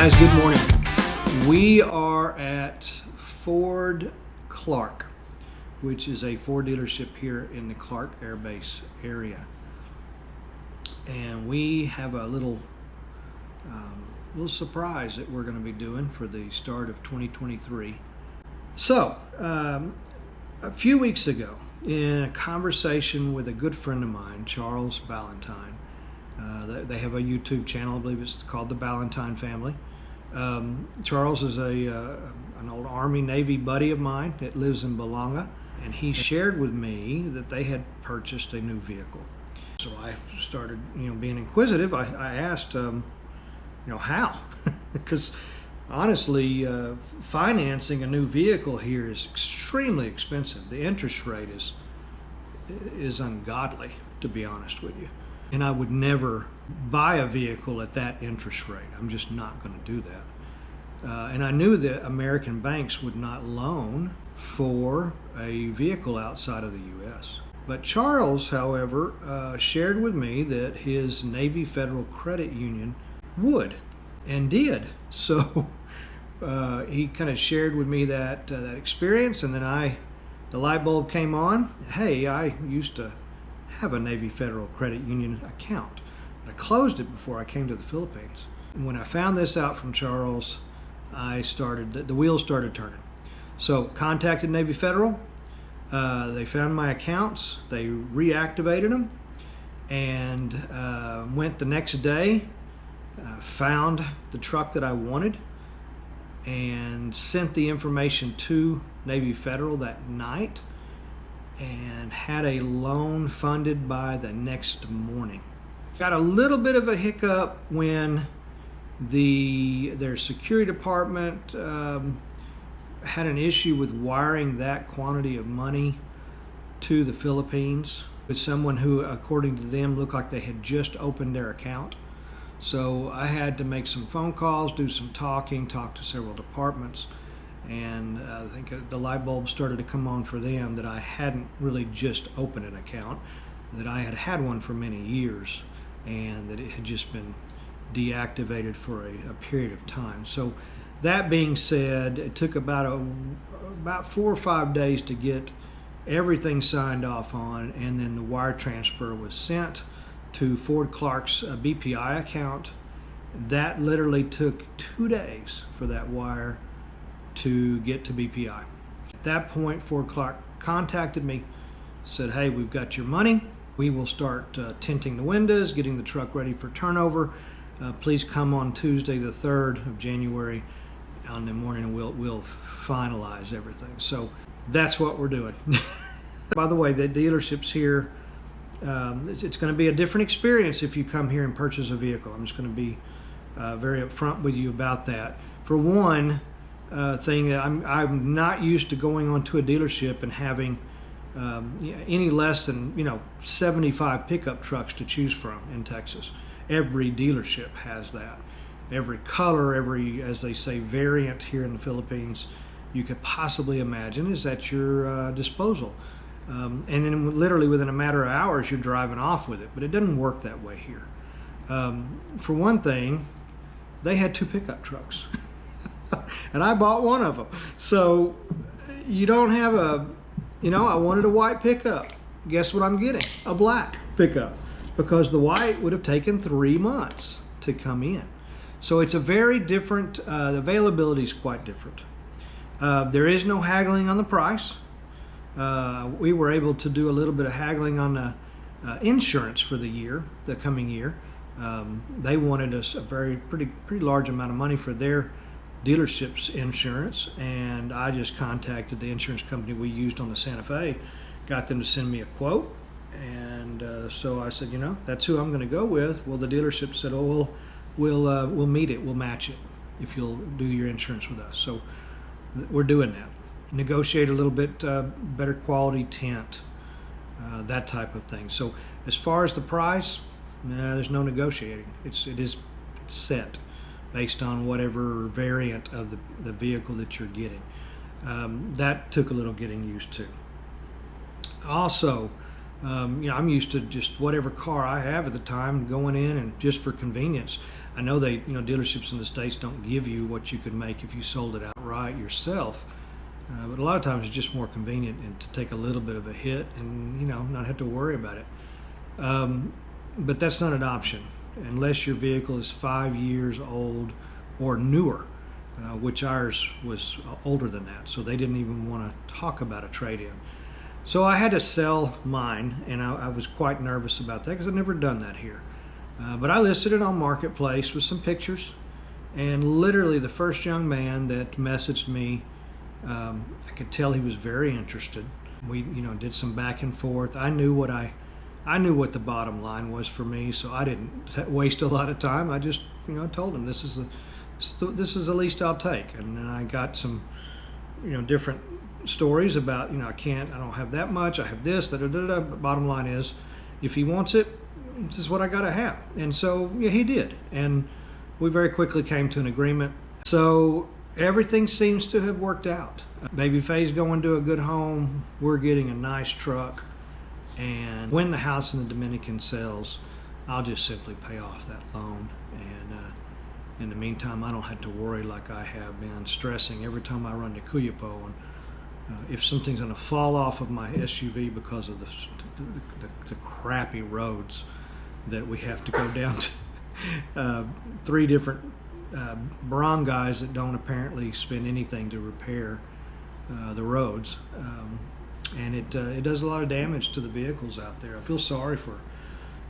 guys, good morning. We are at Ford Clark, which is a Ford dealership here in the Clark Air Base area. And we have a little surprise that we're going to be doing for the start of 2023. So, a few weeks ago, in a conversation with a good friend of mine, Charles Ballantyne, they have a YouTube channel, I believe it's called The Ballantyne Family. Charles is an old Army Navy buddy of mine that lives in Balanga, and he shared with me that they had purchased a new vehicle. So I started, being inquisitive. I asked, how? Because honestly, financing a new vehicle here is extremely expensive. The interest rate is ungodly, to be honest with you. And I would never buy a vehicle at that interest rate. I'm just not going to do that. And I knew that American banks would not loan for a vehicle outside of the U.S. But Charles, however, shared with me that his Navy Federal Credit Union would and did. So he kind of shared with me that experience, and then the light bulb came on. Hey, I used to have a Navy Federal Credit Union account. I closed it before I came to the Philippines. And when I found this out from Charles, the wheels started turning. So contacted Navy Federal. They found my accounts. They reactivated them, and went the next day, found the truck that I wanted, and sent the information to Navy Federal that night, and had a loan funded by the next morning. Got a little bit of a hiccup when their security department had an issue with wiring that quantity of money to the Philippines with someone who, according to them, looked like they had just opened their account. So I had to make some phone calls, do some talking, talk to several departments, and I think the light bulb started to come on for them that I hadn't really just opened an account, that I had had one for many years, and that it had just been deactivated for a period of time. So that being said, it took about 4 or 5 days to get everything signed off on, and then the wire transfer was sent to Ford Clark's BPI account. That literally took 2 days for that wire to get to BPI. At that point, Ford Clark contacted me, said, hey, we've got your money. We will start tinting the windows, getting the truck ready for turnover. Please come on Tuesday, the 3rd of January on the morning, and we'll finalize everything. So that's what we're doing. By the way, the dealerships here, it's going to be a different experience if you come here and purchase a vehicle. I'm just going to be very upfront with you about that. For one thing, that I'm not used to going onto a dealership and having any less than 75 pickup trucks to choose from in Texas. Every dealership has that. Every color, every, as they say, variant here in the Philippines you could possibly imagine is at your disposal. And then literally within a matter of hours you're driving off with it, but it doesn't work that way here. For one thing, they had 2 pickup trucks and I bought one of them. So you don't have I wanted a white pickup. Guess what I'm getting? A black pickup, because the white would have taken 3 months to come in. So it's a very different, the availability is quite different. There is no haggling on the price. We were able to do a little bit of haggling on the insurance for the coming year. They wanted us a pretty large amount of money for their dealership's insurance, and I just contacted the insurance company we used on the Santa Fe, got them to send me a quote, and so I said, that's who I'm going to go with. Well, the dealership said, oh, we'll meet it, we'll match it if you'll do your insurance with us. So we're doing that. Negotiate a little bit better quality tint, that type of thing. So as far as the price, there's no negotiating. It's set based on whatever variant of the vehicle that you're getting. That took a little getting used to. Also, I'm used to just whatever car I have at the time going in, and just for convenience, I know dealerships in the States don't give you what you could make if you sold it outright yourself. But a lot of times it's just more convenient and to take a little bit of a hit and not have to worry about it. But that's not an option unless your vehicle is 5 years old or newer, which ours was older than that, so they didn't even want to talk about a trade-in. So I had to sell mine, and I was quite nervous about that because I've never done that here. But I listed it on Marketplace with some pictures, and literally the first young man that messaged me, I could tell he was very interested. We did some back and forth. I knew what the bottom line was for me, so I didn't waste a lot of time. I just told him this is the least I'll take, and then I got some different stories about I don't have that much, I have this, but bottom line is, if he wants it, this is what I gotta have. And so yeah, he did, and we very quickly came to an agreement. So everything seems to have worked out. Baby Faye's going to a good home, we're getting a nice truck, and when the house in the Dominican sells, I'll just simply pay off that loan, and in the meantime I don't have to worry like I have been stressing every time I run to Cuyapo, and if something's going to fall off of my SUV because of the crappy roads that we have to go down to 3 different barangays that don't apparently spend anything to repair the roads, and it does a lot of damage to the vehicles out there. I feel sorry for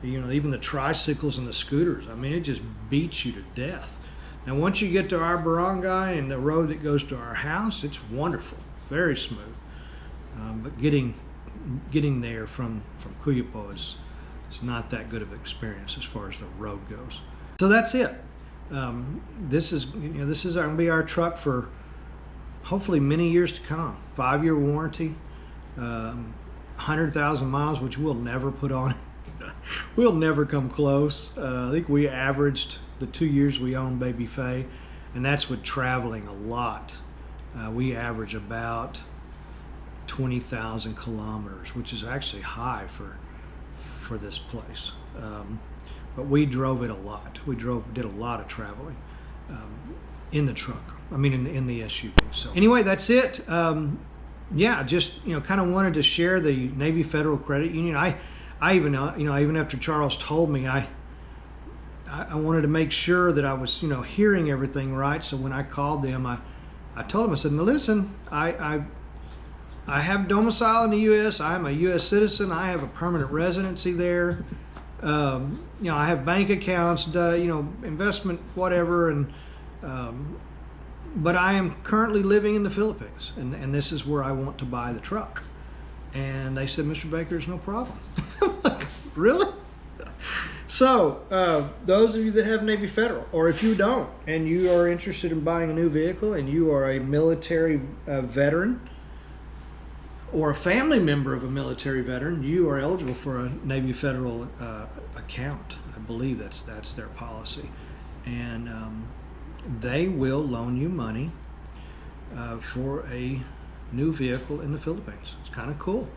even the tricycles and the scooters. I mean, it just beats you to death. Now once you get to our barangay and the road that goes to our house, it's wonderful, very smooth, but getting there from Cuyapo is not that good of an experience as far as the road goes. So that's it. This is going to be our truck for hopefully many years to come. 5-year warranty, 100,000 miles, which we'll never put on. We'll never come close. I think we averaged the 2 years we owned Baby Faye, and that's with traveling a lot. We average about 20,000 kilometers, which is actually high for this place. But we drove it a lot. Did a lot of traveling in the truck. I mean, in the SUV. So anyway, that's it. Yeah, just kind of wanted to share the Navy Federal Credit Union. I even even after Charles told me, I wanted to make sure that I was hearing everything right. So when I called them, I told them, I said, now listen, I have domicile in the U.S. I am a U.S. citizen. I have a permanent residency there. I have bank accounts, investment, whatever, and but I am currently living in the Philippines, and this is where I want to buy the truck. And they said, Mr. Baker, there's no problem. I'm like, really? So those of you that have Navy Federal, or if you don't, and you are interested in buying a new vehicle, and you are a military veteran, or a family member of a military veteran, you are eligible for a Navy Federal account. I believe that's their policy, and they will loan you money for a new vehicle in the Philippines. It's kind of cool.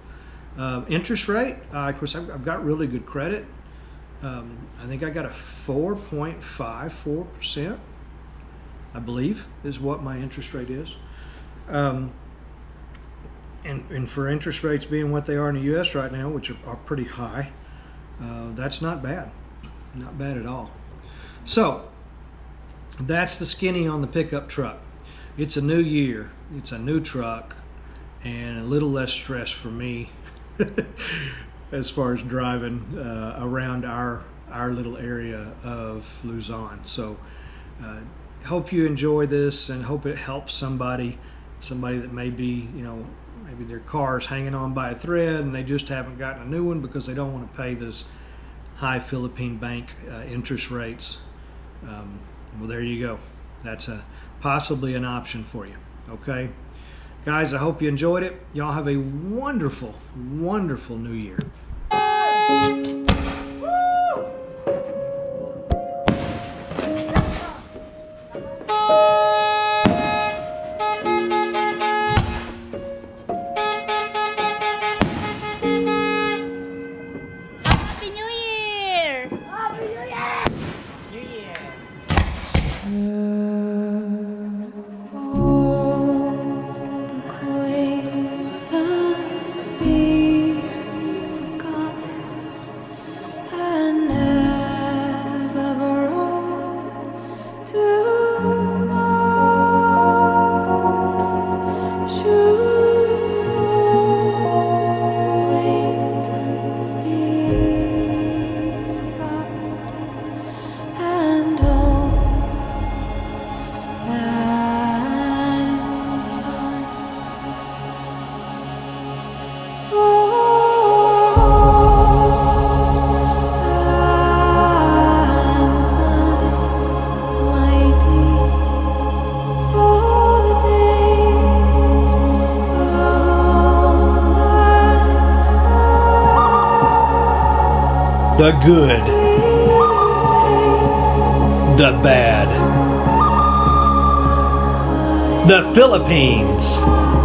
Interest rate, of course, I've got really good credit. I think I got a 4.54%, I believe, is what my interest rate is. And for interest rates being what they are in the U.S. right now, which are pretty high, that's not bad. Not bad at all. So that's the skinny on the pickup truck. It's a new year. It's a new truck, and a little less stress for me as far as driving around our little area of Luzon. So hope you enjoy this, and hope it helps somebody that may be, maybe their car's hanging on by a thread and they just haven't gotten a new one because they don't want to pay those high Philippine bank interest rates. Well, there you go. That's possibly an option for you. Okay, guys, I hope you enjoyed it. Y'all have a wonderful, wonderful new year. Happy New Year! Happy New Year! New Year. the good, the bad. The Philippines.